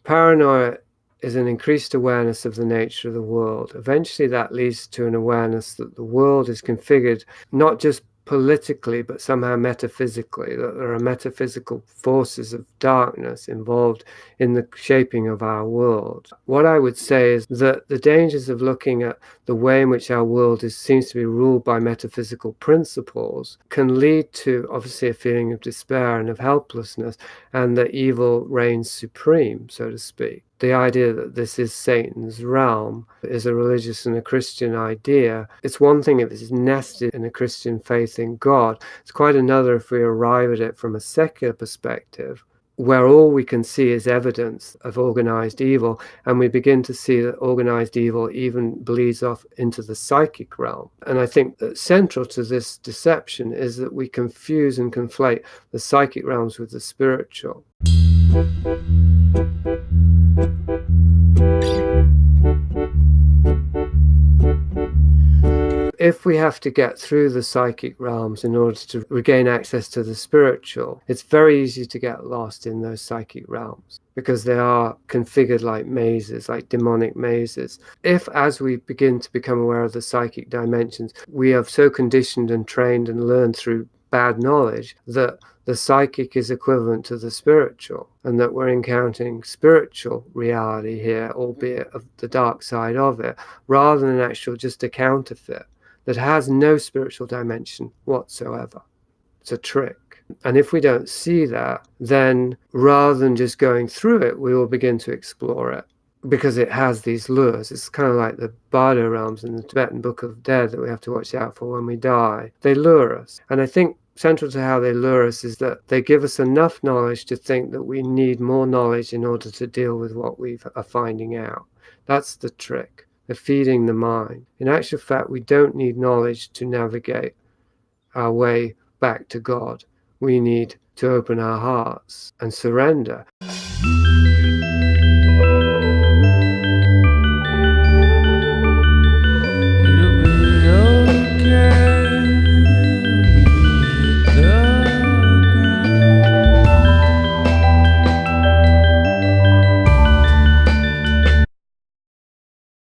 Paranoia is an increased awareness of the nature of the world. Eventually that leads to an awareness that the world is configured not just politically, but somehow metaphysically, that there are metaphysical forces of darkness involved in the shaping of our world. What I would say is that the dangers of looking at the way in which our world seems to be ruled by metaphysical principles can lead to, obviously, a feeling of despair and of helplessness, and that evil reigns supreme, so to speak. The idea that this is Satan's realm is a religious and a Christian idea. It's one thing if it's nested in a Christian faith in God. It's quite another if we arrive at it from a secular perspective, where all we can see is evidence of organized evil, and we begin to see that organized evil even bleeds off into the psychic realm. And I think that central to this deception is that we confuse and conflate the psychic realms with the spiritual. If we have to get through the psychic realms in order to regain access to the spiritual, it's very easy to get lost in those psychic realms because they are configured like mazes, like demonic mazes. If, as we begin to become aware of the psychic dimensions, we have so conditioned and trained and learned through bad knowledge that the psychic is equivalent to the spiritual, and that we're encountering spiritual reality here, albeit of the dark side of it, rather than actual just a counterfeit that has no spiritual dimension whatsoever. It's a trick. And if we don't see that, then rather than just going through it, we will begin to explore it because it has these lures. It's kind of like the Bardo realms in the Tibetan Book of Dead that we have to watch out for when we die. They lure us. And I think central to how they lure us is that they give us enough knowledge to think that we need more knowledge in order to deal with what we are finding out. That's the trick. They're feeding the mind. In actual fact, we don't need knowledge to navigate our way back to God. We need to open our hearts and surrender.